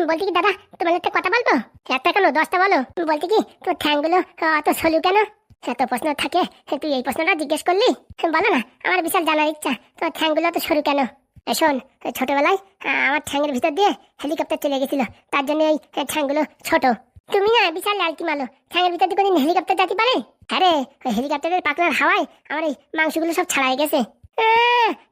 বলছি কি দাদা, তোমার একটা কথা বলবো? একটা কেন, 10টা বলো। বলছি কি, তোর ঠ্যাংগুলো অত সলু কেন? এত প্রশ্ন থাকে, তুই এই প্রশ্নটা জিজ্ঞেস করলি? বলো না, আমার বিশাল জানার ইচ্ছা, তোর ঠ্যাংগুলো তো সরু কেন? শোন, ছোটবেলায় আমার ঠ্যাংয়ের ভিতর দিয়ে হেলিকপ্টার চলে গেছিল, তার জন্য এই ঠ্যাংগুলো ছোট। তুমি না বিশাল লালকি মালো, ঠ্যাংয়ের ভিতর দিয়ে কোনদিন হেলিকপ্টার যেতে পারে? হ্যাঁ রে, ওই হেলিকপ্টারের পাখনার হাওয়ায় আমার এই মাংসগুলো সব ছাড়াই গেছে।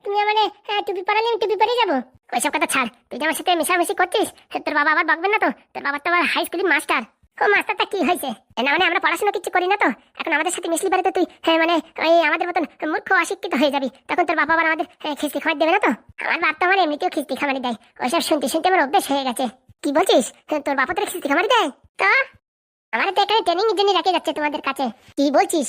তুমি মানে টুপি পরালে আমি টুপি পরে যাবো? ওইসব কথা ছাড়, তুই যে আমার সাথে মেশামেশি করছিস, তোর বাবা আবার বকবেন না তো? তোর বাবা তো আবার হাই স্কুলের মাস্টার। ও মাস্টারটা কি হয়েছে? না মানে আমরা পড়াশোনা কিছু করি না তো, এখন আমাদের সাথে মিশলি পারে তো তুই মানে ওই আমাদের মতন মূর্খ অশিক্ষিত হয়ে যাবি, তখন তোর বাবা আবার আমাদের খিস্তি খাবার দেবে না তো? আমার বাপ তো আমার এমনিতেও খিস্তি খামারি দেয়, ওইসব শুনতে শুনতে আমার অভ্যেস হয়ে গেছে। কি বলছিস? তোর বাবা তোর খিস্তি খামারি দেয়? তো আমার তো এখানে ট্রেনিং এর জন্য রেখে যাচ্ছে তোমাদের কাছে। কি বলছিস?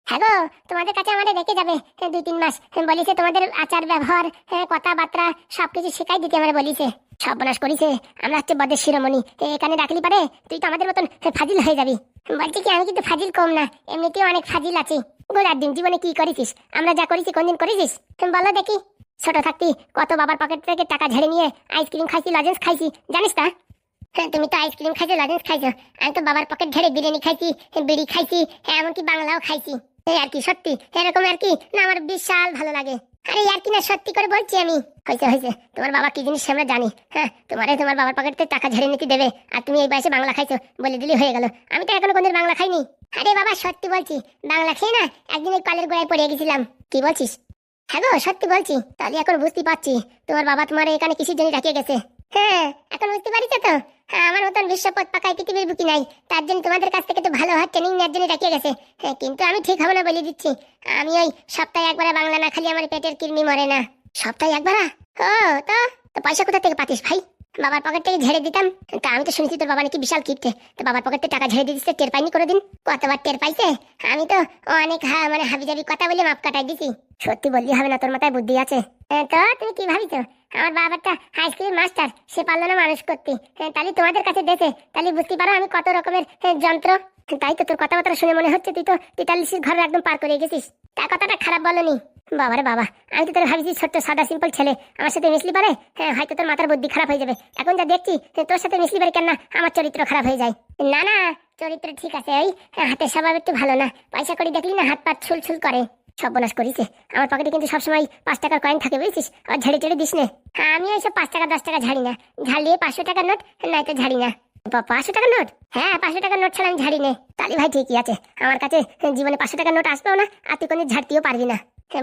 হ্যাঁ গো, তোমাদের কাছে আমাদের রেখে যাবে 2-3 মাস। বলিছে তোমাদের আচার ব্যবহার, কথাবার্তা সবকিছু শেখাই দিতে আমার বলিছে। সর্বনাশ করিছে, আমরা হচ্ছে বদের শিরোমণি, এখানে রাখলি পারে তুই তো আমাদের মতন ফাজিল হয়ে যাবি। বলছি কি, আমি কিন্তু ফাজিল কম না, এমনিতেও অনেক ফাজিল আছি। গোড়ার দিন জীবনে কি করেছিস? আমরা যা করেছি কোনদিন করেছিস? বলো দেখি। ছোট থাকতি কত বাবার পকেট থেকে টাকা ঝেড়ে নিয়ে আইসক্রিম খাইছি, লজেন্স খাইছি, জানিস না? তুমি তো আইসক্রিম খাইছো, লজেন্স খাইছো, আমি তো বাবার পকেট ঝেড়ে বিরিয়ানি খাইছি, বিড়ি খাইছি, এমনকি বাংলাও খাইছি। এই আর কি সত্যি এরকম আর কি না, আমার বিশাল ভালো লাগে। আরে আর কি না, সত্যি করে বলছি আমি। হয়েছে হয়েছে, তোমার বাবা কি জিনিস আমরা জানি। তোমার বাবার পকেট থেকে টাকা ঝেড়ে নিতে দেবে, আর তুমি এই বয়সে বাংলা খাইছো বলে দিলি হয়ে গেল। আমি তো এখনো কোনদিন বাংলা খাইনি। আরে বাবা সত্যি বলছি, বাংলা খেয়ে না একদিন ওই কলের গোড়ায় পড়ে গেছিলাম। কি বলছিস? হ্যাঁ গো সত্যি বলছি। তাহলে এখন বুঝতে পারছি তোমার বাবা তোমার এখানে কিসের জন্য রাখিয়ে গেছে। হ্যাঁ এখন বুঝতে পারিস তো? আমার মতন বিশ্বপথ পাকায় পৃথিবীর বুকি নাই, তার জন্য তোমাদের কাছ থেকে তো ভালো হাত ট্রেনিং নেওয়ার জন্য রাখিয়ে গেছে। কিন্তু আমি ঠিক হবো না বলে দিচ্ছি। আমি ওই সপ্তাহে একবার বাংলা না খালি আমার পেটের কৃমি মরে না। সপ্তাহে একবার? ও তো তো পয়সা কোথা থেকে পাতিস ভাই? বাবার পকেট থেকে ঝেড়ে দিতাম। তা আমি তো শুনেছি তোর বাবা নাকি বিশাল কিপটে, তো বাবার পকেট থেকে টাকা ঝেড়ে দিয়ে দিচ্ছে, টের পাইনি কোনোদিন? কতবার টের পাইছে? আমি তো অনেক মানে হাবিজাবি কথা বলে মাপ কাটাই দিছি। সত্যি বললি হবে না, তোর মাথায় বুদ্ধি আছে। তো তুমি কি ভাবিছো? আমার বাবাটা হাই স্কুলের মাস্টার, সে পারলো না মানুষ করতে, তাহলে তোমাদের কাছে দেশে, তাহলে বুঝতে পারো আমি কত রকমের যন্ত্র। তাই তো তোর কথাবার্তা শুনে মনে হচ্ছে তুই তো 43 ঘর একদম পার করে গেছিস। তা কথাটা খারাপ বলনি। বাবারে বাবা, আমি তো তোর ভাবছি ছোট্ট সাদা সিম্পল ছেলে, আমার সাথে মিশলি পারে হয়তো তোর মাথার বুদ্ধি খারাপ হয়ে যাবে। এখন যা দেখছি তোর সাথে মিশলি পারে কেন না আমার চরিত্র খারাপ হয়ে যায়। না না, চরিত্র ঠিক আছে, ওই হাতের স্বভাব একটু ভালো না, পয়সা করি দেখলি না হাত পা ছুল ছুল করে। সর্বনাশ করিছে, আমার পকেটে কিন্তু সবসময় 5 টাকার কয়েন থাকে বুঝছিস, আর ঝেড়ে ঝেড়ে দিস নে। আমি ওইসব 5 টাকা 10 টাকা ঝাড়ি না, ঝাড়িয়ে 500 টাকার নোট নয়তো ঝাড়ি না। 500 টাকার নোট? হ্যাঁ 500 টাকার নোট ছাড়া আমি ঝাড়ি নে। তাহলে ভাই ঠিকই আছে, আমার কাছে জীবনে 500 টাকার নোট আসবেও না, আর তুই কোনো ঝাড়তেও পারবি না।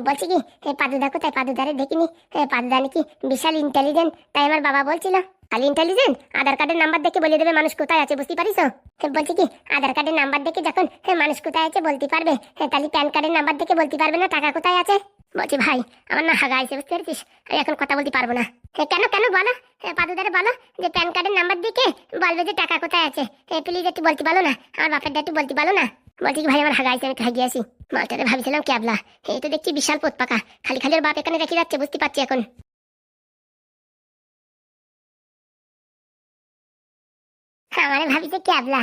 বলছি কি, পাদুদা কোথায়? পাদুদারে দেখিনি, পাদুদা নাকি বিশাল ইন্টেলিজেন্ট, তাই আমার বাবা বলছিল। খালি ইন্টেলিজেন্ট, আধার কার্ডের নাম্বার দেখে বলে দেবে মানুষ কোথায় আছে, বুঝতে পারিস? বলছি কি, আধার কার্ডের নাম্বার দেখে যখন মানুষ কোথায় আছে বলতে পারবে, তাহলে প্যান কার্ডের নাম্বার দেখে বলতে পারবে না টাকা কোথায় আছে? বলছি ভাই, আমার না হাগা আছে, বুঝতে পারছিস, আমি এখন কথা বলতে পারবো না। কেন কেন বলো, পাদুদারে বলো যে প্যান কার্ডের নাম্বার দেখে বলবে যে টাকা কোথায় আছে। প্লিজ একটু বলতে পারো না, আমার বাপেরটা একটু বলতে পারো না। বলছি কি ভাই, আমার হাগা আছে, আমি খাই গিয়েছি। মালটারে ভাবছিলাম ক্যাবলা, এই তো দেখছি বিশাল পোত পাকা, খালি খালি ওর বাপ এখানে রেখে যাচ্ছে, বুঝতে পারছি এখন। আমার ভাবিছে ক্যাবলা,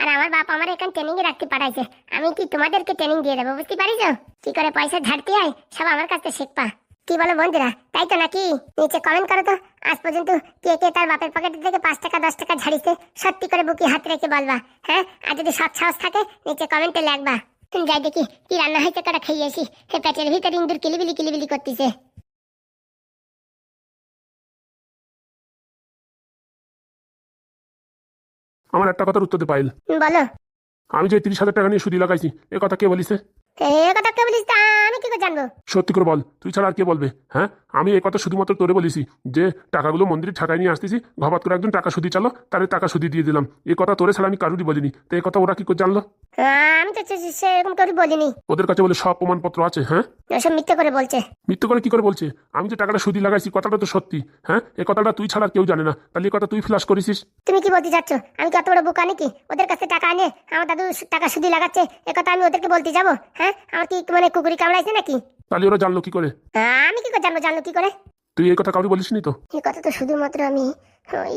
আর আমার বাপ আমার এখানে ট্রেনিং এ রাখতে পাঠাইছে, আমি কি তোমাদেরকে ট্রেনিং দিয়ে দেবো, বুঝতে পারিস? কি করে পয়সা ঝাড়তে হয় সব আমার কাছে শিখবা। কি বলো বন্ধুরা, তাই তো নাকি? নিচে কমেন্ট করো তো, আজ পর্যন্ত কে কে তার বাপের পকেট থেকে 5 টাকা 10 টাকা ঝাড়িছে, সত্যি করে বুকে হাত রেখে বলবা। আর যদি সৎ সাহস থাকে নিচে কমেন্টে লাগবা। যাই দেখি কি রান্না হয়েছে, কটা খাইয়েছি, পেটের ভিতরে ইন্দুর কিলিবিলি কিলিবিলি করতেছে। আমার একটা কথার উত্তর দে পাইল। বলো। আমি যে 30,000 টাকা নিয়ে সুদি লাগাইছি, এ কথা কে বলিছে? এ কথা কে বলিস? তা আমি কি করে জানবো? সত্যি করে বল, তুই ছাড়া আর কে বলবে? আমি এই কথা শুধুমাত্র তোরে বলিছি যে টাকাগুলো মন্দিরে ঠাকায় নিয়ে আসতেছি, ঘপাত করে একজন টাকা সুদি চালো, তার টাকা সুদি দিয়ে দিলাম। এই কথা তোরে ছাড়া আমি কারুরই বলিনি, তো এই কথা ওরা কি করে জানলো? আমি তো সেরকম করে বলিনি। ওদের কাছে বলে সব প্রমাণপত্র আছে। সব মিথ্যে করে বলছে। মিথ্যে করে কি করে বলছে? আমি যে টাকাটা সুদি লাগাইছি কথাটা তো সত্যি। এই কথাটা তুই ছাড়া আর কেউ জানে না, তাহলে এই কথা তুই ফ্লাশ করেছিস। তুমি কি বলতে চাচ্ছ? আমি কি এত বড় বোকা নাকি ওদের কাছে টাকা আনে আমার দাদু টাকা সুদি লাগাচ্ছে এ কথা আমি ওদেরকে বলতে যাবো? আমার কি মানে কুকুরি কামড়াইছে নাকি? তাহলে ওরা জানলো কি করে? আমি কি করে জানবো? জানলো কি করে? তুই এই কথা কাউকে বলিসনি তো? এই কথা তো শুধুমাত্র আমি ওই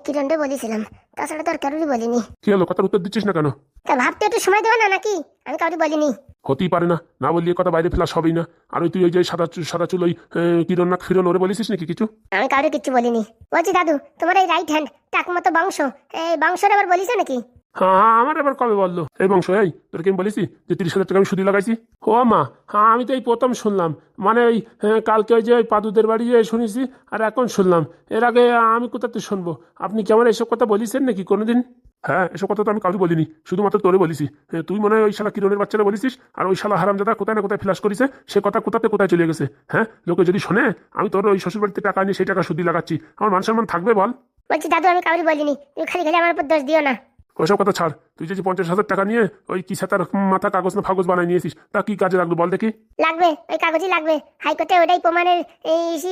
কিরণকে বলেছিলাম, তাছাড়া তো আর কারোরই বলিনি। কি হলো, কথার উত্তর দিচ্ছিস না কেন? তা ভাবতে একটু সময় দেবে না নাকি? আমি কাউকে বলিনি। হতেই পারে না, না বললি এ কথা বাইরে ফেলাস হবেই না। আর ওই তুই ওই যে সাদা চুল ওই কিরণ না ফিরন ওরে বলিস নাকি কিছু? আমি কাউকে কিচ্ছু বলিনি। বলছি দাদু, তোমার এই রাইট হ্যান্ড টাকমতো বংশ, এই বংশের আবার বলিস নাকি? হ্যাঁ হ্যাঁ, আমার এবার কবে বললো এই বংশ? এই তোর কি আমি বলেছি যে 30,000 টাকা আমি সুদি লাগাইছি? ও মা, হ্যাঁ আমি তো এই প্রথম শুনলাম। মানে ওই কালকে ওই যে ওই পাদুদের বাড়ি যে শুনেছি, আর এখন শুনলাম। এর আগে আমি কোথাতে শুনবো? আপনি কি আমার এসব কথা বলিছেন নাকি কোনোদিন? হ্যাঁ, এসব কথা তো আমি কাউকে বলিনি, শুধুমাত্র তোরে বলিছি। তুই মনে হয় ওই শালা কিরণের বাচ্চারা বলিস, আর ওই শালা হারামজাদা কোথায় না কোথায় ফ্ল্যাশ করেছে, সে কথা কোথাতে কোথায় চলে গেছে। হ্যাঁ, লোকে যদি শোনে আমি তোর ওই শ্বশুর বাড়িতে টাকা নিয়ে সেই টাকা সুদি লাগাচ্ছি, আমার মান সম্মান থাকবে বল? বলছি দাদু, আমি কাউকে বলিনি, তুমি খালি খালি আমার উপর দোষ দিও না। ওইসব কথা ছাড়। তুই যে 50,000 টাকা নিয়ে ওই কি সাতার মাথা কাগজ না ফাগজ বানাই নিয়েছিস, তা কি কাজে লাগলো বল দেখি? লাগবে, ওই কাগজই লাগবে। হাইকোর্টে ওটাই প্রমাণের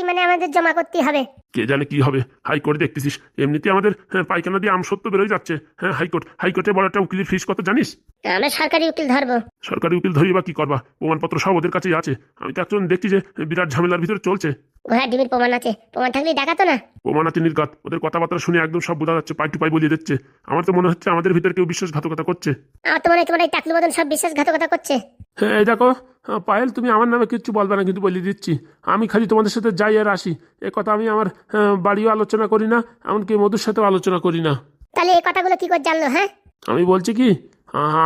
মানে আমাদের জমা করতে হবে। কে জানে কি হবে। হাইকোর্ট দেখতেছিস এমনিতে আমাদের পায়খানা দিয়ে আমসত্ব বেরোয় যাচ্ছে। হ্যাঁ, হাইকোর্টে বড় একটা উকিলের ফিস কত জানিস? আমরা সরকারি উকিল ধরবো। সরকারি উকিল ধরি বা কি করবা, প্রমাণপত্র সব ওদের কাছেই আছে। আমি তো একজন দেখছি যে বিরাট ঝামেলার ভিতরে চলছে। ঘোড়া ডিমের প্রমাণ আছে, প্রমাণ থাকলে দেখাতো না। প্রমাণ আছে নির্ঘাত, ওদের কথাবার্তা শুনে একদম সব বোঝা যাচ্ছে, পাই টু পাই বলিয়ে দিচ্ছে। আমার তো মনে হচ্ছে আমাদের ভিতরে কেউ বিশ্বাসঘাতকতা করছে। আমার তো মনে হয় তোমার এই টাকলু বদন সব বিশ্বাসঘাতকতা করছে। হ্যাঁ, এই দেখো পায়েল, তুমি আমার নামে কিচ্ছু বলবে না কিন্তু বলে দিচ্ছি। আমি খালি তোমাদের সাথে যাই আর আসি, এ কথা আমি আমার বাড়িও আলোচনা করি না, এমনকি মধুর সাথেও আলোচনা করি না। তাহলে এই কথাগুলো কি করে জানলো? হ্যাঁ, আমি বলছি কি,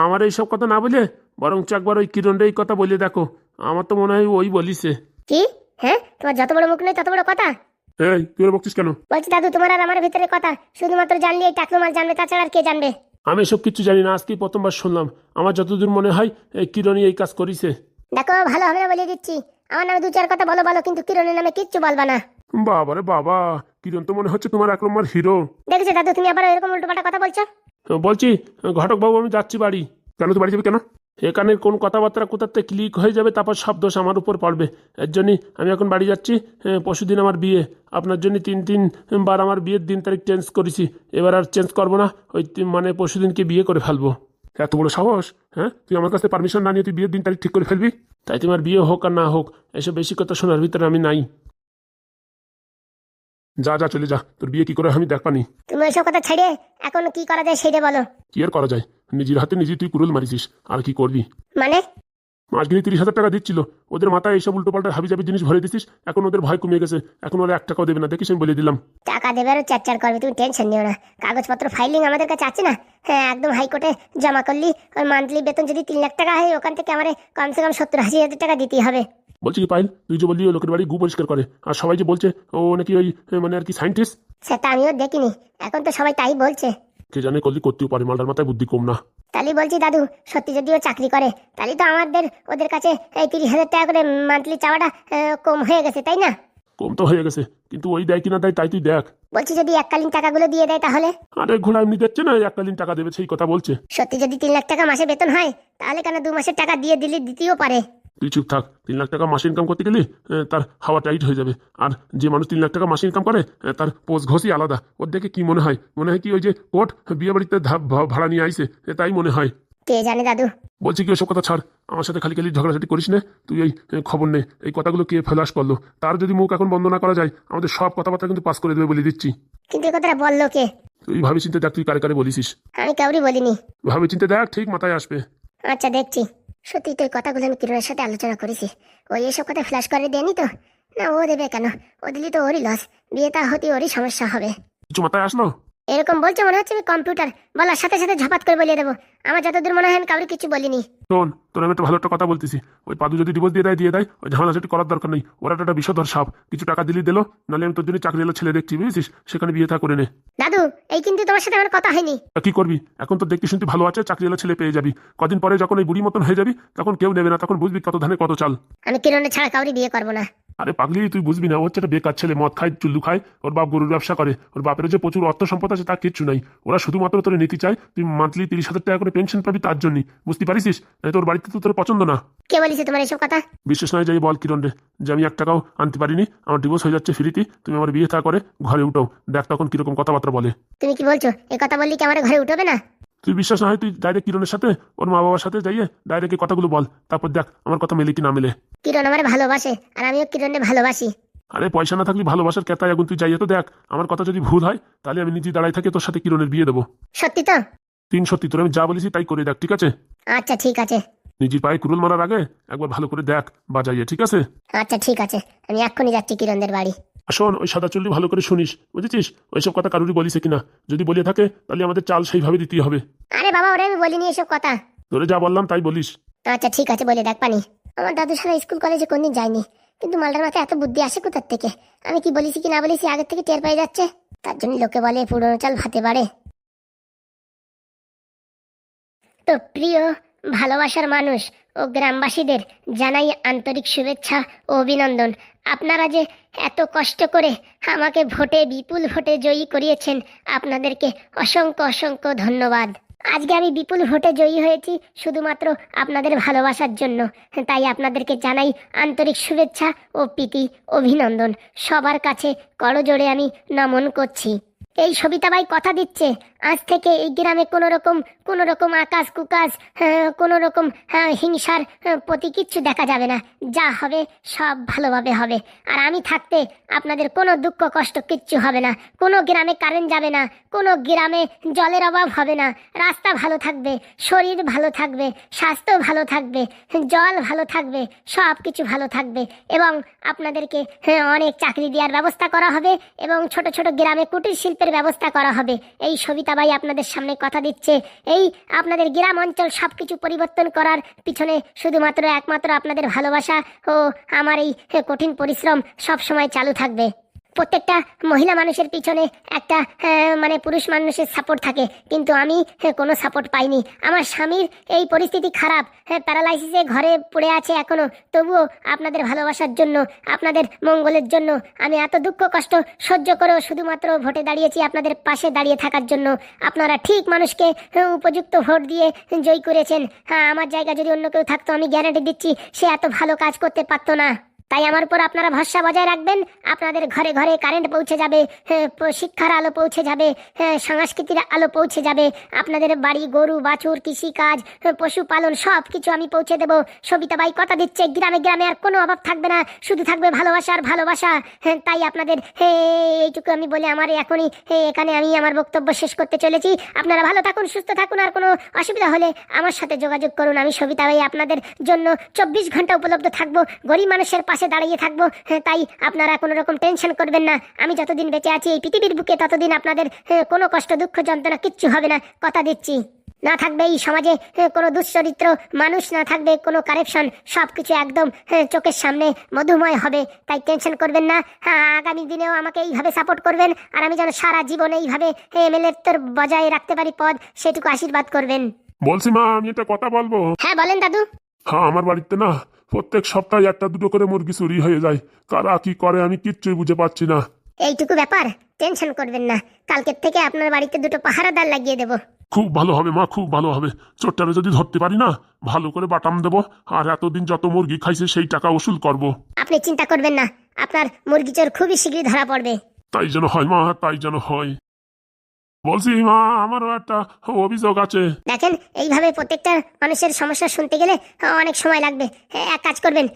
আমার এইসব কথা না বলে বরঞ্চ একবার ওই কিরণরে এই কথা বলে দেখো। আমার তো মনে হয় ওই বলিছে। কি? হ্যাঁ, তোমার যত বড় মুখ নেই তত বড় কথা। এই তুই ওরা বকছিস কেন? বলছি দাদু, তোমার আর আমার ভিতরে কথা শুধুমাত্র জানলে এই টাকলু মাল জানবে, তাছাড়া আর কে জানবে? আমি এসব কিচ্ছু জানি না, আজকেই প্রথমবার শুনলাম। আমার যতদূর মনে হয় এই কিরণই এই কাজ করিছে। দেখো, ভালো হবে না বলে দিচ্ছি। আমার নামে দু চার কথা বলো বলো, কিন্তু কিরণের নামে কিচ্ছু বলবা না। বাবারে বাবা, কিরণ তো মনে হচ্ছে তোমার 1 নম্বর হিরো। দেখেছো দাদু, তুমি আবার এরকম উল্টোপাল্টা কথা বলছো। বলছি ঘটক বাবু, আমি যাচ্ছি বাড়ি। কেন তুই বাড়ি যাবি কেন? এখানে কোন কথাবার্তা কোথাতে ক্লিক হয়ে যাবে, তারপর সব দোষ আমার উপর পড়বে। এর জন্যই আমি এখন বাড়ি যাচ্ছি। পরশুদিন আমার বিয়ে, আপনার জন্য 3 বার আমার বিয়ের দিন তারিখ চেঞ্জ করেছি। এবার আর চেঞ্জ করবো না, ওই মানে পরশুদিনকে বিয়ে করে ফেলবো। এত বড় সাহস? হ্যাঁ, তুই আমার কাছে পারমিশন না নিয়ে তুই বিয়ের দিন তারিখ ঠিক করে ফেলবি? তাই তোমার বিয়ে হোক আর না হোক, এসব বেশি কথা শোনার ভিতরে আমি নাই। যা যা, চলে যা, তোর বিয়ে কি করে আমি দেখবানি। তুমি ওইসব কথা ছেড়ে এখন কি করা যায় সেটা বলো। কি আর করা যায়, নিজের হাতে নিজে তুই কুড়ুল মারিছিস, আর কি করবি? মানে? মাসগিনি 30,000 টাকা দিচ্ছিল, ওদের মাথায় এইসব উল্টোপাল্টা হাবিজাবি জিনিস ভরে দিছিস। এখন ওদের ভয় কমিয়ে গেছে, এখন ওরা 1 টাকাও দেবে না, দেখিস আমি বলে দিলাম। টাকা দেবে আর চার করবে, তুমি টেনশন নিও না। কাগজপত্র ফাইলিং আমাদের কাছে আছে না? হ্যাঁ, একদম হাইকোর্টে জমা করলি। ওই মান্থলি বেতন যদি 3 লাখ টাকা হয়, ওখান থেকে আমার কমসে কম 70-80 হাজার টাকা দিতেই হবে। বলছি কি পাইল, তুই যে বললি ওই লোকের বাড়ি গু পরিষ্কার করে, আর সবাই যে বলছে ও নাকি ওই মানে আর কি সায়েন্টিস্ট। সেটা আমিও দেখিনি, এখন তো সবাই তাই বলছে। কে জানে করলি করতেও পারে, মালটার মাথায় বুদ্ধি কম না। তাহলে বলছি দাদু, সত্যি যদি ও চাকরি করে, তাহলে তো আমাদের ওদের কাছে এই 30,000 টাকা করে মান্থলি চাওয়াটা কম হয়ে গেছে, তাই না? কম তো হয়ে গেছে, কিন্তু ওই দেয় কিনা দেয় তাই তুই দেখ। বলছি যদি এককালীন টাকাগুলো দিয়ে দেয় তাহলে? আরে ঘোড়া এমনি দিচ্ছে না, এককালীন টাকা দেবে সেই কথা বলছে। সত্যি যদি 3 লাখ টাকা মাসে বেতন হয়, তাহলে কেন 2 মাসের টাকা দিয়ে দিলে দিতেও পারে। তুই চুপ থাক। 3 লাখ টাকা মাসে ইনকাম করতে গেলে তার হাওয়া টাইট হয়ে যাবে। আর যে মানুষ 3 লাখ টাকা মাসে ইনকাম করে তার পোষ ঘষই আলাদা। ওর দেখে কি মনে হয়, মনে হয় কি ওই যে কোর্ট বিয়ে বাড়িতে ভাড়া নিয়ে আইছে, তাই মনে হয়। কে জানে দাদু। বলছি কি ওসব কথা ছাড়, আমার সাথে খালি খালি ঝগড়াঝাটি করিস না। তুই এই খবর নে, এই কথাগুলো কে ফ্ল্যাশ করলো, তার যদি মুখ এখন বন্ধ না করা যায়, আমাদের সব কথাবার্তা কিন্তু পাস করে দেবে বলে দিচ্ছি। কিন্তু এই কথাটা বললো কে? তুই ভাবি চিন্তে দেখ, তুই কারে কারে বলিসিস। আমি কাউরি বলিনি। ভাবি চিন্তে দেখ, ঠিক মাথায় আসবে। আচ্ছা, দেখছি। সত্যি তো এই কথাগুলো আমি কিরণের সাথে আলোচনা করেছি। ওই এসব কথা ফ্ল্যাশ করে দেয়নি তো? না, ও দেবে কেন? ও দিলি তো ওরই লস, বিয়েটা হতে ওরই সমস্যা হবে। কিছু মাথায় আসলো? এরকম বলছে মনে হচ্ছে আমি কম্পিউটার বলার সাথে সাথে ঝপাত করে বলিয়ে দেবো। আমার যতদূর মনে হয় আমি কাউরি কিছু বলিনি। শোন, তোর আমি একটা ভালো একটা কথা বলতেছি। ওই পাদু যদি ডিভোর্স দিয়ে দেয়, ওই ঝামেলাঝাটি করার দরকার নেই। ওরা একটা বিষধর সাপ, কিছু টাকা দিলি দিলো, নাহলে আমি তোর জন্য চাকরি এলো ছেলে দেখছি, বুঝেছিস, সেখানে বিয়ে থা করে নে। দাদু, এই কিন্তু তোমার সাথে আমার কথা হয়নি। তা কি করবি, এখন তো দেখতে শুনতে ভালো আছে, চাকরি এলো ছেলে পেয়ে যাবি। কদিন পরে যখন ওই বুড়ি মতন হয়ে যাবি, তখন কেউ নেবে না, তখন বুঝবি কত ধানে কত চাল। আমি কিরণের ছাড়া কাউরি বিয়ে করবো না। আরে পাগলি, তুই বুঝবি না, ও হচ্ছে একটা বেকার ছেলে, মদ খায় চুল্লু খায়, ওর বাপ গরুর ব্যবসা করে, ওর বাপের যে প্রচুর অর্থ সম্পদ আছে তার কিচ্ছু নাই। ওরা শুধুমাত্র তোর নীতি চায় তুই মান্থলি 30,000 টাকা করে পেনশন পাবি, তার জন্যই, বুঝতে পারিস? তোর বাড়িতে তো তোর পছন্দ না। কে বলেছে তোমার এসব কথা? বিশ্বাস নয় যাই বল কিরণ রে, যে আমি 1 টাকাও আনতে পারিনি, আমার ডিভোর্স হয়ে যাচ্ছে ফ্রিতে, তুমি আমার বিয়ে থা করে ঘরে উঠো, দেখ তখন কিরকম কথাবার্তা বলে। তুমি কি বলছো? এই কথা বললি কি আমার ঘরে উঠবে না? তুই বিশ্বাস না হয় তুই ডাইরেক্ট কিরণের সাথে ওর মা বাবার সাথে যাইয়ে ডাইরেক্ট এই কথাগুলো বল, তারপর দেখ আমার কথা মেলে কি না মেলে। কিরণ আমার ভালোবাসে, আর আমিও কিরণে ভালোবাসি। আরে পয়সা না থাকলে ভালোবাসার কেতায় আগুন, তুই যাইয়ে তো দেখ। আমার কথা যদি ভুল হয় তাহলে আমি নিজে দাঁড়াই থাকি, তোর সাথে কিরণের বিয়ে দেবো। সত্যি তো? 3 সত্যি, তোর আমি যা বলেছি তাই করে দেখ, ঠিক আছে? আচ্ছা ঠিক আছে। নিজের পায়ে কুড়ুল মারার আগে একবার ভালো করে দেখ বাজাইয়ে, ঠিক আছে? আচ্ছা ঠিক আছে, আমি এক্ষুনি যাচ্ছি কিরণদের বাড়ি। আর শোন, ওই সাদা চুল্লি ভালো করে শুনিস, বুঝেছিস? ওইসব কথা কারুরই বলিস কিনা। যদি বলে থাকে তাহলে আমাদের চাল সেইভাবে দিতেই হবে। আরে বাবা, ওরে আমি বলিনি এসব কথা। তোরে যা বললাম তাই বলিস। আচ্ছা ঠিক আছে, বলে দেখ পানি। আমার দাদু সারা স্কুল কলেজে কোনদিন যায়নি, কিন্তু মালটার মাথায় এত বুদ্ধি আসে কোথার থেকে? আমি কি বলেছি কি না বলেছি আগের থেকে টের পেয়ে যাচ্ছে। তার জন্য লোকে বলে পুরনো চাল ভাতে বাড়ে। তো প্রিয় ভালোবাসার মানুষ ও গ্রামবাসীদের জানাই আন্তরিক শুভেচ্ছা ও অভিনন্দন। আপনারা যে এত কষ্ট করে আমাকে ভোটে বিপুল ভোটে জয়ী করিয়েছেন, আপনাদেরকে অসংখ্য অসংখ্য ধন্যবাদ। আজকে আমি বিপুল ভোটে জয়ী হয়েছি শুধুমাত্র আপনাদের ভালোবাসার জন্য। তাই আপনাদেরকে জানাই আন্তরিক শুভেচ্ছা ও প্রীতি অভিনন্দন। সবার কাছে করজোড়ে আমি নমন করছি। এই সবিতাবাই কথা দিচ্ছে, আজ থেকে এই গ্রামে কোনো রকম আকাশ কুকাশ, কোনো রকম হিংসার প্রতি কিচ্ছু দেখা যাবে না। যা হবে সব ভালোভাবে হবে। আর আমি থাকতে আপনাদের কোনো দুঃখ কষ্ট কিচ্ছু হবে না। কোনো গ্রামে কারেন্ট যাবে না, কোনো গ্রামে জলের অভাব হবে না। রাস্তা ভালো থাকবে, শরীর ভালো থাকবে, স্বাস্থ্য ভালো থাকবে, জল ভালো থাকবে, সব কিছু ভালো থাকবে। এবং আপনাদেরকে অনেক চাকরি দেওয়ার ব্যবস্থা করা হবে এবং ছোট ছোট গ্রামে কুটির শিল্পের ব্যবস্থা করা হবে। এই সবিতাবাই আপনাদের সামনে কথা দিচ্ছে। এই আপনাদের গ্রাম অঞ্চল সব কিছু পরিবর্তন করার পিছনে শুধুমাত্র একমাত্র আপনাদের ভালোবাসা ও আমার এই কঠিন পরিশ্রম সব সময় চালু থাকবে। প্রত্যেকটা মহিলা মানুষের পিছনে একটা মানে পুরুষ মানুষের সাপোর্ট থাকে, কিন্তু আমি কোনো সাপোর্ট পাইনি। আমার স্বামীর এই পরিস্থিতি খারাপ, প্যারালাইসিসে ঘরে পড়ে আছে এখনো, তবুও আপনাদের ভালোবাসার জন্য, আপনাদের মঙ্গলের জন্য আমি এত দুঃখ কষ্ট সহ্য করেও শুধুমাত্র ভোটে দাঁড়িয়েছি আপনাদের পাশে দাঁড়িয়ে থাকার জন্য। আপনারা ঠিক মানুষকে উপযুক্ত ভোট দিয়ে জয় করেছেন। হ্যাঁ, আমার জায়গা যদি অন্য কেউ থাকতো আমি গ্যারান্টি দিচ্ছি সে এত ভালো কাজ করতে পারতো না। তাই আমার উপর আপনারা ভরসা বজায় রাখবেন। আপনাদের ঘরে ঘরে কারেন্ট পৌঁছে যাবে, শিক্ষার আলো পৌঁছে যাবে, সংস্কৃতির আলো পৌঁছে যাবে। আপনাদের বাড়ি গরু বাছুর, কৃষিকাজ, পশুপালন সব কিছু আমি পৌঁছে দেবো। সবিতাবাই কথা দিচ্ছে, গ্রামে গ্রামে আর কোনো অভাব থাকবে না, শুধু থাকবে ভালোবাসা আর ভালোবাসা। তাই আপনাদের এইটুকু আমি বলে আমার এখনই এখানে আমি আমার বক্তব্য শেষ করতে চলেছি। আপনারা ভালো থাকুন, সুস্থ থাকুন। আর কোনো অসুবিধা হলে আমার সাথে যোগাযোগ করুন। আমি সবিতাবাই আপনাদের জন্য 24 ঘন্টা উপলব্ধ থাকবো, গরিব মানুষের পাশে দাঁড়িয়ে থাকবো। তাই আপনারা কোনো রকম টেনশন করবেন না। আমি যতদিন বেঁচে আছি এই পৃথিবীর বুকে ততদিন আপনাদের কোনো কষ্ট দুঃখ যন্ত্রণা কিচ্ছু হবে না, কথা দিচ্ছি। না থাকবে এই সমাজে কোনো দুশ্চরিত্র মানুষ, না থাকবে কোনো কারেপশন, সব কিছু একদম চোখের সামনে মধুময় হবে। তাই টেনশন করবেন না। আগামী দিনেও আমাকে এইভাবে সাপোর্ট করবেন, আর আমি যেন সারা জীবন এইভাবে এমএলএ তোর বজায় রাখতে পারি পদ, সেটুকু আশীর্বাদ করবেন। বলছি মা, আমি একটা কথা বলবো? হ্যাঁ বলেন দাদু। হ্যাঁ, আমার বাড়িতে না প্রত্যেক সপ্তাহে একটা দুটো করে মুরগি চুরি হয়ে যায়। কারা কি করে আমি কিচ্ছুই বুঝে পাচ্ছি না। এইটুকু ব্যাপার, টেনশন করবেন না। কালকের থেকে আপনার বাড়িতে 2টো পাহারাদার লাগিয়ে দেবো। খুব ভালো হবে মা, খুব ভালো হবে। চোরটারে যদি ধরতে পারি না, ভালো করে বাটাম দেবো, আর এতদিন যত মুরগি খাইছে সেই টাকা উসুল করব। আপনি চিন্তা করবেন না, আপনার মুরগি চোর খুবই শীঘ্রই ধরা পড়বে। তাই যেন হয় মা, তাই যেন হয়। বলছি মা, আমারও একটা অভিযোগ আছে। দেখেন, এইভাবে প্রত্যেকটা মানুষের সমস্যা শুনতে গেলে অনেক সময় লাগবে। এক কাজ করবেন,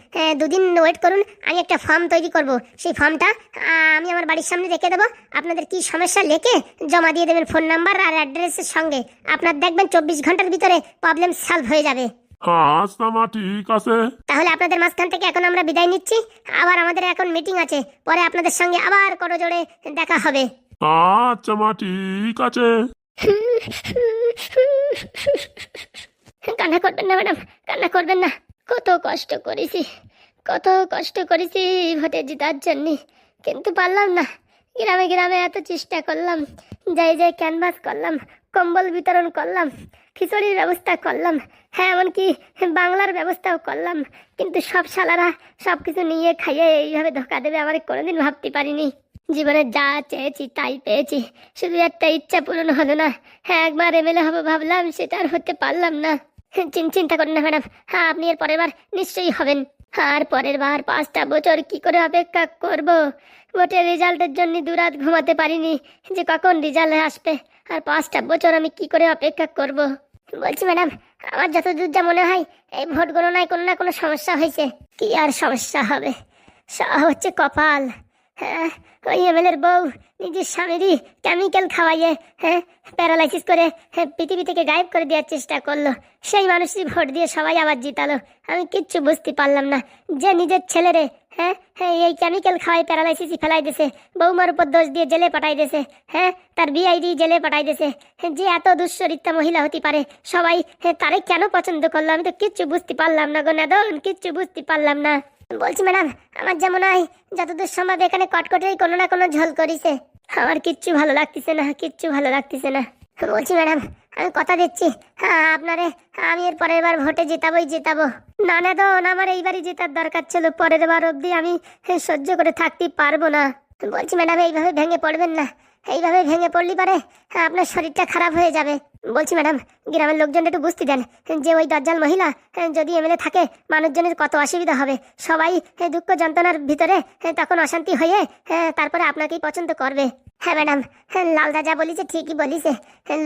2 দিন ওয়েট করুন। আমি একটা ফর্ম তৈরি করব, সেই ফর্মটা আমি আমার বাড়ির সামনে রেখে দেবো। আপনাদের কি সমস্যা লিখে জমা দিয়ে দেবেন ফোন নাম্বার আর অ্যাড্রেসের সঙ্গে। আপনার দেখবেন 24 ঘন্টার ভিতরে প্রবলেম সলভ হয়ে যাবে। আচ্ছা মা, ঠিক আছে। তাহলে আপনাদের মাঝখান থেকে এখন আমরা বিদায় নিচ্ছি। আবার আমাদের এখন মিটিং আছে, পরে আপনাদের সঙ্গে আবার করজোড়ে দেখা হবে। আচ্ছা মা, ঠিক আছে। কান্না করবেন না ম্যাডাম, কান্না করবেন না। কত কষ্ট করেছি, কত কষ্ট করেছি ভোটে জেতার জন্য, কিন্তু পারলাম না। গ্রামে গ্রামে এত চেষ্টা করলাম, যাই যাই ক্যানভাস করলাম, কম্বল বিতরণ করলাম, খিচুড়ির ব্যবস্থা করলাম, হ্যাঁ এমনকি বাংলার ব্যবস্থাও করলাম, কিন্তু সব শালারা সব কিছু নিয়ে খাইয়ে এইভাবে ধোকা দেবে আমার কোনোদিন ভাবতে পারিনি। জীবনে যা চেয়েছি তাই পেয়েছি, শুধু একটা ইচ্ছা পূরণ হলো না। হ্যাঁ, একবার এমএলএ হবো ভাবলাম, সেটা আর হতে পারলাম না। চিন্তা করেন না ম্যাডাম, হ্যাঁ আপনি এর পরের বার নিশ্চয়ই হবেন। আর পরের বার 5টা বছর কি করে অপেক্ষা করব? ভোটের রেজাল্টের জন্য দুরাত ঘুমাতে পারিনি যে কখন রেজাল্ট আসবে। আর 5টা বছর আমি কি করে অপেক্ষা করব? বলছি ম্যাডাম, আমার যতদূর যা মনে হয় এই ভোট গণনায় কোনো না কোনো সমস্যা হয়েছে। কি আর সমস্যা হবে? হচ্ছে কপাল। হ্যাঁ, ওই এমএলএর বউ নিজের স্বামীরই কেমিক্যাল খাওয়াইয়ে প্যারালাইসিস করে পৃথিবী থেকে গায়েব করে দেওয়ার চেষ্টা করলো। সেই মানুষই ভোট দিয়ে সবাই আবার জিতালো। আমি কিচ্ছু বুঝতে পারলাম না যে নিজের ছেলেরে এই কেমিক্যাল খাওয়াই প্যারালাইসিসই ফেলাই দিয়েছে, বৌমার উপর দোষ দিয়ে জেলে পাঠাই দিয়েছে। তার বিআইডি জেলে পাঠাই দিয়েছে। যে এত দুশ্চরিত্রা মহিলা হতে পারে, সবাই তারে কেন পছন্দ করলো আমি তো কিচ্ছু বুঝতে পারলাম না গো নাদন, কিচ্ছু বুঝতে পারলাম না। বলছি ম্যাডাম, আমার যেমন হয় যতদূর সম্ভব এখানে কটকটেই কোনো না কোনো ঝোল করিছে। আমার কিচ্ছু ভালো লাগতেছে না, কিচ্ছু ভালো লাগতেছে না। বলছি ম্যাডাম, আমি কথা দিচ্ছি আপনারে আমি এর পরের বার ভোটে জেতাবো। না না দন, আমার এইবারই জেতার দরকার ছিল, পরের বার অবধি আমি সহ্য করে থাকতে পারবো না। বলছি ম্যাডাম, এইভাবে ভেঙে পড়বেন না, এইভাবে ভেঙে পড়লি পারে আপনার শরীরটা খারাপ হয়ে যাবে। বলছি ম্যাডাম, গ্রামের লোকজন একটু বুঝতে দেন যে ওই দজ্জাল মহিলা যদি এমএলএ থাকে মানুষজনের কত অসুবিধা হবে। সবাই দুঃখ যন্ত্রণার ভিতরে তখন অশান্তি হয়ে তারপরে আপনাকেই পছন্দ করবে। হ্যাঁ ম্যাডাম, লালদা যা বলিছে ঠিকই বলিছে।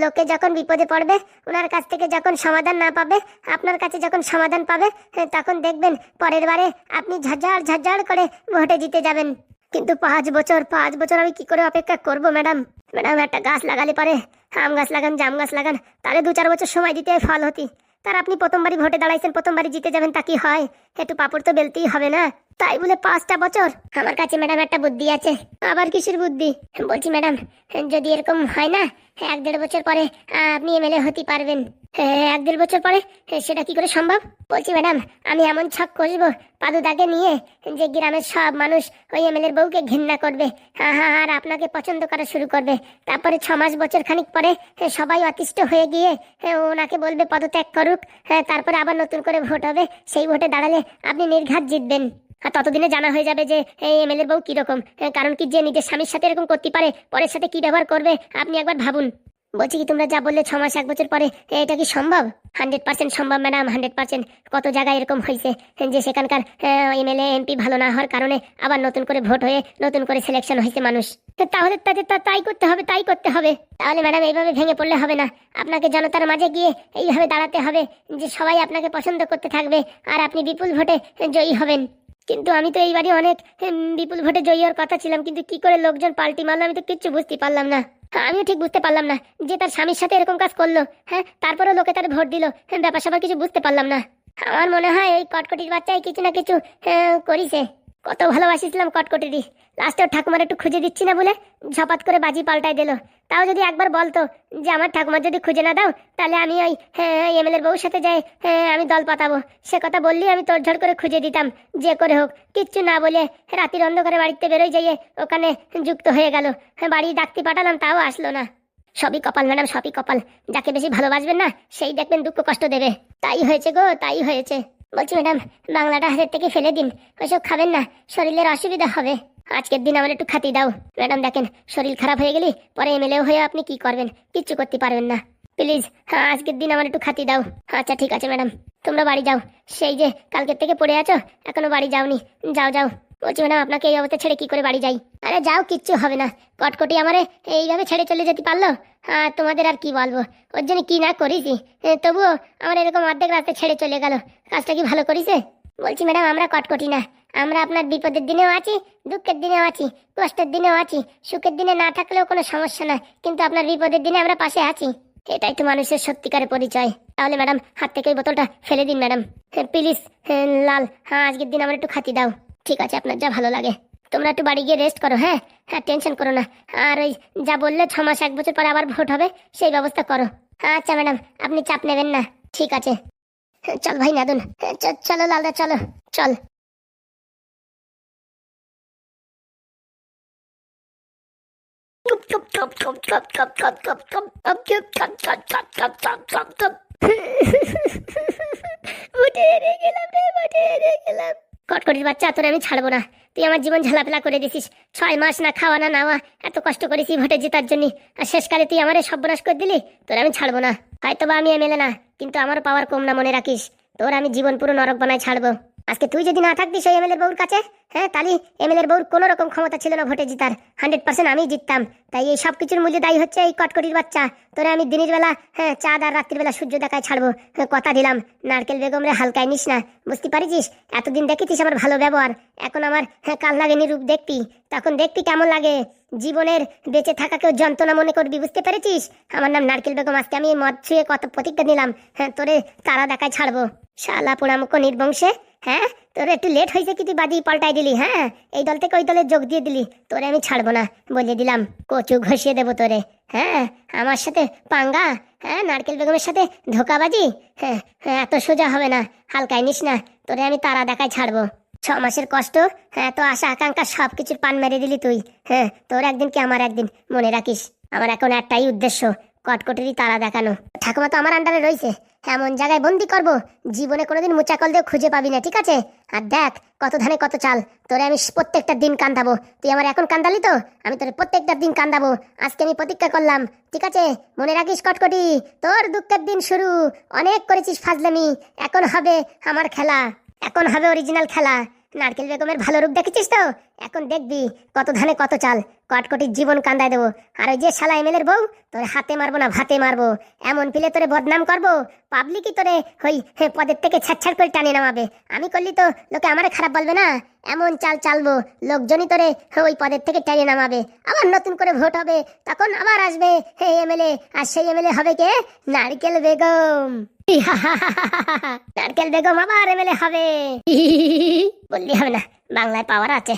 লোকে যখন বিপদে পড়বে, ওনার কাছ থেকে যখন সমাধান না পাবে, আপনার কাছে যখন সমাধান পাবে, তখন দেখবেন পরের বারে আপনি ঝাড় করে ভোটে জিতে যাবেন। কিন্তু 5 বছর আমি কি করে অপেক্ষা করব ম্যাডাম? ম্যাডাম, একটা গাছ লাগালে পারে, আম গাছ লাগান, জাম গাছ লাগান, তাহলে 2-4 বছর সময় দিতে ফল হতি। তার আপনি প্রথমবারই ভোটে দাঁড়াইছেন, প্রথমবারই জিতে যাবেন, তা কি হয়? একটু পাপড় তো বেলতেই হবে না, তাই বলে 5টা বছর? আমার কাছে ম্যাডাম একটা বুদ্ধি আছে। আবার কিসের বুদ্ধি? বলছি ম্যাডাম, যদি এরকম হয় না 1-1.5 বছর পরে আপনি এমএলএ হতে পারবেন। 1-1.5 বছর পরে সেটা কি করে সম্ভব? বলছি ম্যাডাম, আমি এমন ছক কষবো পাদুদাকে নিয়ে যে গ্রামের সব মানুষ ওই এমএলএর বউকে ঘৃণা করবে, আর আপনাকে পছন্দ করা শুরু করবে। তারপরে 6 মাস বছর খানিক পরে সবাই অতিষ্ঠ হয়ে গিয়ে ওনাকে বলবে পদত্যাগ করুক। তারপরে আবার নতুন করে ভোট হবে, সেই ভোটে দাঁড়ালে আপনি নির্ঘাত জিতবেন। আর ততদিনে জানা হয়ে যাবে যে এই এমএলএর বউ কিরকম। কারণ কি, যে নিজের স্বামীর সাথে এরকম করতে পারে, পরের সাথে কি ব্যবহার করবে আপনি একবার ভাবুন। বলছি কি, তোমরা যা বললে 6 মাস 1 বছর পরে, এটা কি সম্ভব? 100% সম্ভব ম্যাডাম, 100%। কত জায়গায় এরকম হয়েছে যে সেখানকার এমএলএ এমপি ভালো না হওয়ার কারণে আবার নতুন করে ভোট হয়ে নতুন করে সিলেকশন হয়েছে মানুষ। তাহলে তাই করতে হবে। তাহলে ম্যাডাম, এইভাবে ভেঙে পড়লে হবে না, আপনাকে জনতার মাঝে গিয়ে এইভাবে দাঁড়াতে হবে যে সবাই আপনাকে পছন্দ করতে থাকবে আর আপনি বিপুল ভোটে জয়ী হবেন। কিন্তু আমি তো এইবারই অনেক বিপুল ভোটে জয়ী হওয়ার কথা ছিলাম, কিন্তু কি করে লোকজন পাল্টি মারলো আমি তো কিচ্ছু বুঝতে পারলাম না। আমিও ঠিক বুঝতে পারলাম না যে তার স্বামীর সাথে এরকম কাজ করলো, তারপরে লোকে তার ভোট দিল, ব্যাপার স্যাপার কিছু বুঝতে পারলাম না। আমার মনে হয় এই কটকটির বাচ্চাই কিছু না কিছু করিছে। কত ভালোবাসিছিলাম কটকটিরই, লাস্টে ঠাকুমার একটু খুঁজে দিচ্ছি না বলে ঝপাত করে বাজি পাল্টাই দিল। তাও যদি একবার বলতো যে আমার ঠাকুমার যদি খুঁজে না দাও তাহলে আমি ওই এমএলএর বউর সাথে যাই আমি দল পাতাবো, সে কথা বললেই আমি তোড়ঝড় করে খুঁজে দিতাম যে করে হোক। কিচ্ছু না বলে রাতের অন্ধকারে বাড়িতে বেরোয় যাইয়ে ওখানে যুক্ত হয়ে গেল। বাড়ি ডাকতে পাঠালাম, তাও আসলো না। সবই কপাল ম্যাডাম, সবই কপাল। যাকে বেশি ভালোবাসবেন না সেই দেখবেন দুঃখ কষ্ট দেবে। তাই হয়েছে গো, তাই হয়েছে। বলছি ম্যাডাম, বাংলাটা হাতের থেকে ফেলে দিন, ওইসব খাবেন না, শরীরের অসুবিধা হবে। আজকের দিন আমার একটু খাতি দাও ম্যাডাম। দেখেন, শরীর খারাপ হয়ে গেলি পরে এমএলএ হয়ে আপনি কি করবেন? কিচ্ছু করতে পারবেন না। প্লিজ আজকের দিন আমার একটু খাতি দাও। আচ্ছা ঠিক আছে ম্যাডাম, তোমরা বাড়ি যাও। সেই যে কালকের থেকে পড়ে আছো, এখনো বাড়ি যাওনি, যাও। বলছি ম্যাডাম, আপনাকে এই অবস্থা ছেড়ে কি করে বাড়ি যাই? আরে যাও, কিচ্ছু হবে না। কটকটি আমারে এইভাবে ছেড়ে চলে যেতে পারলো, তোমাদের আর কি বলবো, ওর জন্য কি না করেছি। তবুও আমার এরকম অর্ধেক রাস্তা ছেড়ে চলে গেল, কাজটা কি ভালো করেছে? বলছি ম্যাডাম, আমরা কটকটি না, আমরা আপনার বিপদের দিনেও আছি, দুঃখের দিনেও আছি, কষ্টের দিনেও আছি। সুখের দিনে না থাকলেও কোনো সমস্যা না, কিন্তু আপনার বিপদের দিনে আমরা পাশে আছি। এটাই তো মানুষের সত্যিকারের পরিচয়। তাহলে ম্যাডাম, হাত থেকে ওই বোতলটা ফেলে দিন ম্যাডাম, প্লিজ। লাল, আজকের দিন আমার একটু খাতি দাও। ঠিক আছে, আপনার যা ভালো লাগে। তোমরা একটু বাড়ি গিয়ে রেস্ট করো। হ্যাঁ, টেনশন করো না। আর ওই যা বললে 6 মাস 1 বছর পরে আবার ভোট হবে, সেই ব্যবস্থা করো। আচ্ছা ম্যাডাম, আপনি চাপ নেবেন না। ঠিক আছে, চল ভাই নাদুন, চলো লালদা, চল। কটকটির বাচ্চা, তোরে আমি ছাড়বো না। তুই আমার জীবন ঝালাপেলা করে দিছিস। 6 মাস না খাওয়া না নাওয়া, এত কষ্ট করেছি ভোটে জেতার জন্য, আর শেষকালে তুই আমারে সর্বনাশ করে দিলি। তোরে আমি ছাড়বো না। হয়তো বা আমি এমএলএ না, কিন্তু আমার পাওয়ার কম না, মনে রাখিস। তোর আমি জীবন পুরো নরক বানায় ছাড়বো। আজকে তুই যদি না থাকতিস ওই এমএলএর বউর কাছে, হ্যাঁ, তাহলে এমএলএর বউর কোনো রকম ক্ষমতা ছিল না ভোটে জিতার। 100% আমি জিততাম। তাই এই সব কিছুর মূল্যে দায়ী হচ্ছে এই কটকটির বাচ্চা। তোরে আমি দিনের বেলা হ্যাঁ চাঁদ আর রাত্রির বেলা সূর্য দেখায় ছাড়বো। হ্যাঁ, কথা দিলাম। নারকেল বেগম রে হালকায় নিস না, বুঝতে পারিস? এতদিন দেখেছিস আমার ভালো ব্যবহার, এখন আমার হ্যাঁ কাল লাগেনি রূপ দেখবি, তখন দেখবি কেমন লাগে। জীবনের বেঁচে থাকাকেও যন্ত্রণা মনে করবি, বুঝতে পেরেছিস? আমার নাম নারকেল বেগম। আজকে আমি মদ ছুঁয়ে কত প্রতিজ্ঞা নিলাম, হ্যাঁ তোরে তারা দেখায় ছাড়বো। শালা পোড়ামুখো নির্বংশে, হ্যাঁ তোর একটু লেট হয়েছে কি তুই বাজি পাল্টাই দিলি, হ্যাঁ এই দল থেকে ওই দলে যোগ দিয়ে দিলি। তোরে আমি ছাড়বো না বলে দিলাম, কচু ঘষিয়ে দেবো তোরে। হ্যাঁ আমার সাথে পাঙ্গা, হ্যাঁ নারকেল বেগমের সাথে ধোকাবাজি, হ্যাঁ হ্যাঁ এত সোজা হবে না, হালকায় নিস না। তোরে আমি তারা দেখায় ছাড়বো। 6 মাসের কষ্ট, হ্যাঁ তো আশা আকাঙ্ক্ষা সব কিছুর পান মেরে দিলি তুই। হ্যাঁ তোর একদিন কি আমার একদিন, মনে রাখিস। আমার এখন একটাই উদ্দেশ্য, কটকটেরই তারা দেখানো। ঠাকুমা তো আমার আন্ডারে রয়েছে, এমন জায়গায় বন্দি করব জীবনে কোনোদিন মুচাকল দিয়ে খুঁজে পাবি না, ঠিক আছে? আর দেখ কত ধানে কত চাল, তোরে আমি প্রত্যেকটা দিন কান্দাবো। তুই আমার এখন কান্দালি তো, আমি তোরে প্রত্যেকটা দিন কান্দাবো। আজকে আমি প্রতিজ্ঞা করলাম, ঠিক আছে? মনে রাখিস কটকটি, তোর দুঃখের দিন শুরু। অনেক করেছিস ফাজলামি, এখন হবে আমার খেলা, এখন হবে অরিজিনাল খেলা। নারকেল বেগমের ভালো রূপ দেখেছিস তো, এখন দেখবি কত ধানে কত চাল। কটকটির জীবন কান্দায় দেবো। আর ওই যে শালা এমএলএর বউ, তোরে হাতে মারবো না ভাতে মারবো, এমন পিলে তোরে বদনাম করবো। পাবলিকই তোরে ওই পদের থেকে ছাড় করে টানে নামাবে। আমি করলি তো লোকে আমারে খারাপ বলবে না, এমন চাল চালবো লোকজনই তোরে ওই পদের থেকে টেনে নামাবে। আবার নতুন করে ভোট হবে, তখন আবার আসবে এমএলএ, আর সেই এমএলএ হবে কে? নারকেল বেগম। নারকেল বেগম আবার এমএলএ হবে। বললি হবে না, বাংলায় পাওয়ার আছে।